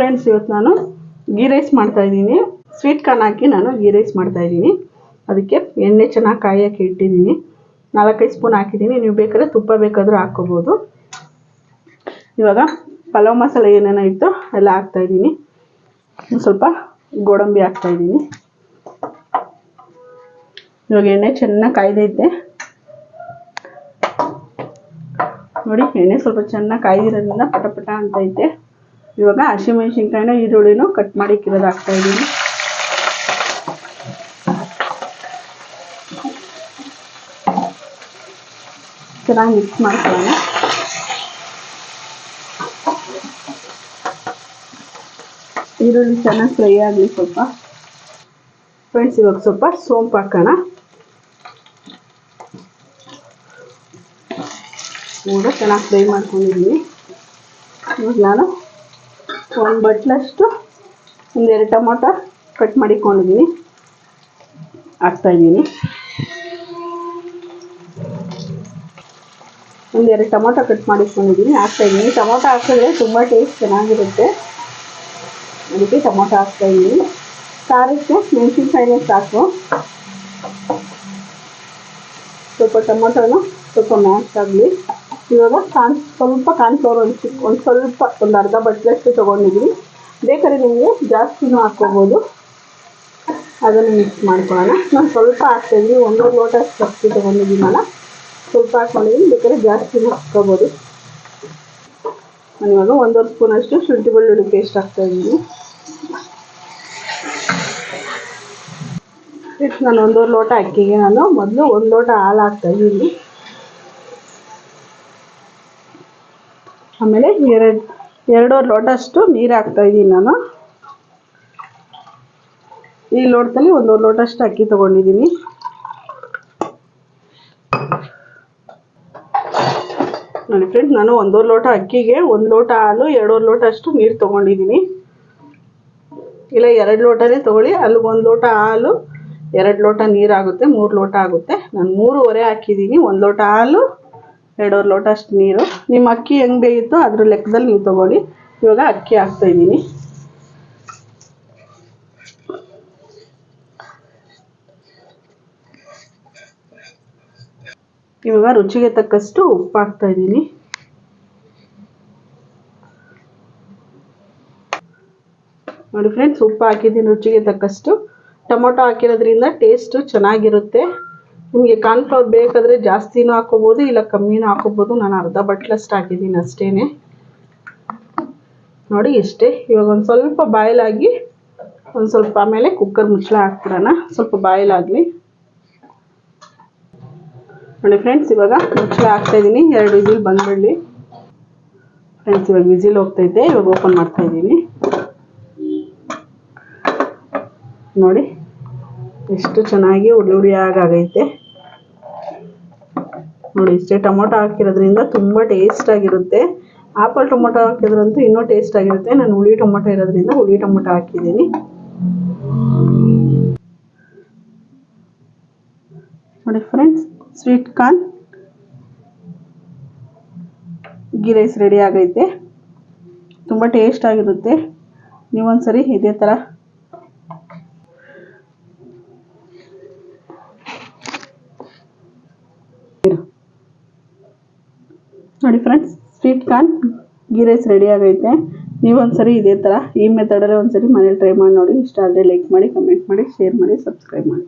Friends, ಇವತ್ತು ನಾನು ghee rice ಮಾಡ್ತಾ ಇದ್ದೀನಿ. ಸ್ವೀಟ್ ಕಾರ್ನ್ ಹಾಕಿ ನಾನು ಗೀ ರೈಸ್ ಮಾಡ್ತಾ ಇದ್ದೀನಿ. ಅದಕ್ಕೆ ಎಣ್ಣೆ ಚೆನ್ನಾಗಿ ಕಾಯಕ್ಕೆ ಇಟ್ಟಿದ್ದೀನಿ. 4-5 ಸ್ಪೂನ್ ಹಾಕಿದ್ದೀನಿ. ನೀವು ಬೇಕಾದ್ರೆ ತುಪ್ಪ ಬೇಕಾದರೂ ಹಾಕ್ಕೋಬೋದು. ಇವಾಗ ಪಲಾವ್ ಮಸಾಲೆ ಏನೇನೋ ಇತ್ತು ಎಲ್ಲ ಹಾಕ್ತಾ ಇದ್ದೀನಿ. ಸ್ವಲ್ಪ ಗೋಡಂಬಿ ಹಾಕ್ತಾ ಇದ್ದೀನಿ. ಇವಾಗ ಎಣ್ಣೆ ಚೆನ್ನಾಗಿ ಕಾಯ್ದೈತೆ ನೋಡಿ. ಎಣ್ಣೆ ಸ್ವಲ್ಪ ಚೆನ್ನಾಗಿ ಕಾಯ್ದಿರೋದ್ರಿಂದ ಪಟ ಅಂತ ಐತೆ. ಇವಾಗ ಹಸಿಮೆಣಸಿನ್ಕಾಯಿನ ಈರುಳ್ಳಿನೂ ಕಟ್ ಮಾಡಿ ಇಕ್ಕಿರೋದು ಹಾಕ್ತಾ ಇದ್ದೀನಿ. ಚೆನ್ನಾಗಿ ಮಿಕ್ಸ್ ಮಾಡ್ಕೊಳ್ಳೋಣ. ಈರುಳ್ಳಿ ಚೆನ್ನಾಗಿ ಫ್ರೈ ಆಗಲಿ ಸ್ವಲ್ಪ. ಫ್ರೆಂಡ್ಸ್, ಇವಾಗ ಸ್ವಲ್ಪ ಸೋಂಪು ಹಾಕೋಣ. ಕೂಡ ಚೆನ್ನಾಗಿ ಫ್ರೈ ಮಾಡ್ಕೊಂಡಿದ್ದೀನಿ. ಇವಾಗ ನಾನು ಒಂದು ಬಟ್ಲಷ್ಟು 1-2 ಟೊಮೊಟೊ ಕಟ್ ಮಾಡಿಕೊಂಡಿದ್ದೀನಿ, ಹಾಕ್ತಾಯಿದ್ದೀನಿ. 1-2 ಟೊಮೊಟೊ ಕಟ್ ಮಾಡಿಕೊಂಡಿದ್ದೀನಿ, ಹಾಕ್ತಾಯಿದ್ದೀನಿ. ಟೊಮೊಟೊ ಹಾಕಿದ್ರೆ ತುಂಬ ಟೇಸ್ಟ್ ಚೆನ್ನಾಗಿರುತ್ತೆ, ಅದಕ್ಕೆ ಟೊಮೊಟೊ ಹಾಕ್ತಾಯಿದ್ದೀನಿ. ಖಾರಕ್ಕೆ ಮೆಣಸಿನ್ಕಾಯಿನೇ ಸಾಕು. ಸ್ವಲ್ಪ ಟೊಮೊಟೊನು ಸ್ವಲ್ಪ ಮ್ಯಾಶ್ ಆಗಲಿ. ಇವಾಗ ಸ್ವಲ್ಪ ಕಾರ್ನ್ಫ್ಲವರ್ ಒಂದು ಅರ್ಧ ಬಟ್ಲಷ್ಟು ತೊಗೊಂಡಿದ್ದೀನಿ. ಬೇಕಾದ್ರೆ ನಿಮಗೆ ಜಾಸ್ತಿನೂ ಹಾಕ್ಕೋಬೋದು. ಅದನ್ನು ಮಿಕ್ಸ್ ಮಾಡ್ಕೊಳ್ಳೋಣ. ನಾನು ಸ್ವಲ್ಪ ಹಾಕ್ತಾಯಿದ್ದೀನಿ. 1 ಲೋಟ ಅಕ್ಕಿ ತೊಗೊಂಡಿದ್ದೀನಲ್ಲ, ಸ್ವಲ್ಪ ಹಾಕ್ಕೊಂಡಿದ್ದೀನಿ. ಬೇಕಾದ್ರೆ ಜಾಸ್ತಿನೂ ಹಾಕ್ಕೋಬೋದು. ನಾನು ಇವಾಗ 1 ಸ್ಪೂನಷ್ಟು ಶುಂಠಿ ಬೆಳ್ಳುಳ್ಳಿ ಪೇಸ್ಟ್ ಹಾಕ್ತಾಯಿದ್ದೀನಿ. ನಾನು 1 ಲೋಟ ಅಕ್ಕಿಗೆ ನಾನು ಮೊದಲು 1 ಲೋಟ ಹಾಲು ಹಾಕ್ತಾಯಿದ್ದೀನಿ. ಆಮೇಲೆ 2 ಲೋಟ ಅಷ್ಟು ನೀರು ಹಾಕ್ತಾಯಿದ್ದೀನಿ. ನಾನು ಈ ಲೋಟದಲ್ಲಿ 1 ಲೋಟ ಅಷ್ಟು ಅಕ್ಕಿ ತೊಗೊಂಡಿದ್ದೀನಿ. ನೋಡಿ ಫ್ರೆಂಡ್ಸ್, ನಾನು 1 ಲೋಟ ಅಕ್ಕಿಗೆ 1 ಲೋಟ ಹಾಲು 2 ಲೋಟ ಅಷ್ಟು ನೀರು ತೊಗೊಂಡಿದ್ದೀನಿ. ಇಲ್ಲ 2 ಲೋಟನೇ ತೊಗೊಳ್ಳಿ. ಅಲ್ಲಿಗೆ 1 ಲೋಟ ಹಾಲು 2 ಲೋಟ ನೀರು ಆಗುತ್ತೆ, 3 ಲೋಟ ಆಗುತ್ತೆ. ನಾನು 3.5 ಹಾಕಿದ್ದೀನಿ. 1 ಲೋಟ ಹಾಲು 2 ಲೋಟ ಅಷ್ಟು ನೀರು. ನಿಮ್ಮ ಅಕ್ಕಿ ಹೆಂಗೆ ಬೇಯುತ್ತೋ ಅದ್ರ ಲೆಕ್ಕದಲ್ಲಿ ನೀವು ತೊಗೊಳ್ಳಿ. ಇವಾಗ ಅಕ್ಕಿ ಹಾಕ್ತಾಯಿದ್ದೀನಿ. ಇವಾಗ ರುಚಿಗೆ ತಕ್ಕಷ್ಟು ಉಪ್ಪು ಹಾಕ್ತಾಯಿದ್ದೀನಿ. ನೋಡಿ ಫ್ರೆಂಡ್ಸ್, ಉಪ್ಪು ಹಾಕಿದ್ದೀನಿ ರುಚಿಗೆ ತಕ್ಕಷ್ಟು. ಟೊಮೊಟೊ ಹಾಕಿರೋದ್ರಿಂದ ಟೇಸ್ಟು ಚೆನ್ನಾಗಿರುತ್ತೆ. ನಿಮಗೆ ಕಾರ್ನ್ಫ್ಲವರ್ ಬೇಕಾದರೆ ಜಾಸ್ತಿನೂ ಹಾಕ್ಕೋಬೋದು, ಇಲ್ಲ ಕಮ್ಮಿನೂ ಹಾಕ್ಕೋಬೋದು. ನಾನು ಅರ್ಧ ಬಟ್ಲಷ್ಟು ಹಾಕಿದ್ದೀನಿ ಅಷ್ಟೇ. ನೋಡಿ ಇಷ್ಟೇ. ಇವಾಗ ಒಂದು ಸ್ವಲ್ಪ ಬಾಯ್ಲಾಗಿ ಒಂದು ಸ್ವಲ್ಪ ಆಮೇಲೆ ಕುಕ್ಕರ್ ಮುಚ್ಚಳ ಹಾಕ್ಬಿಡೋಣ. ಸ್ವಲ್ಪ ಬಾಯ್ಲಾಗಲಿ. ನೋಡಿ ಫ್ರೆಂಡ್ಸ್, ಇವಾಗ ಮುಚ್ಚಳ ಹಾಕ್ತಾಯಿದ್ದೀನಿ. 2 ವಿಸಿಲ್ ಬಂದ್ಬಿಡಲಿ. ಫ್ರೆಂಡ್ಸ್, ಇವಾಗ ವಿಸಿಲ್ ಹೋಗ್ತೈತೆ. ಇವಾಗ ಓಪನ್ ಮಾಡ್ತಾಯಿದ್ದೀನಿ. ನೋಡಿ ಎಷ್ಟು ಚೆನ್ನಾಗಿ ಉಡಿ ನೋಡಿ ಇಷ್ಟೇ. ಟೊಮೊಟೊ ಹಾಕಿರೋದ್ರಿಂದ ತುಂಬ ಟೇಸ್ಟ್ ಆಗಿರುತ್ತೆ. ಆಪಲ್ ಟೊಮೊಟೊ ಹಾಕಿದ್ರಂತೂ ಇನ್ನೂ ಟೇಸ್ಟ್ ಆಗಿರುತ್ತೆ. ನಾನು ಹುಳಿ ಟೊಮೊಟೊ ಇರೋದ್ರಿಂದ ಹುಳಿ ಟೊಮೊಟೊ ಹಾಕಿದ್ದೀನಿ. ನೋಡಿ friends, sweet corn ghee rice ready ಆಗೈತೆ. ತುಂಬ ಟೇಸ್ಟ್ ಆಗಿರುತ್ತೆ. ನೀವೊಂದ್ಸರಿ ಇದೇ ಥರ ನೋಡಿ friends, sweet corn ghee rice ready ಆಗೈತೆ. ನೀವೊಂದ್ಸರಿ ಇದೇ ಥರ ಈ ಮೆಥಡಲ್ಲಿ ಒಂದ್ಸರಿ ಮನೇಲಿ ಟ್ರೈ ಮಾಡಿ ನೋಡಿ. ಇಷ್ಟ ಆದರೆ ಲೈಕ್ ಮಾಡಿ, ಕಮೆಂಟ್ ಮಾಡಿ, ಶೇರ್ ಮಾಡಿ, ಸಬ್ಸ್ಕ್ರೈಬ್ ಮಾಡಿ.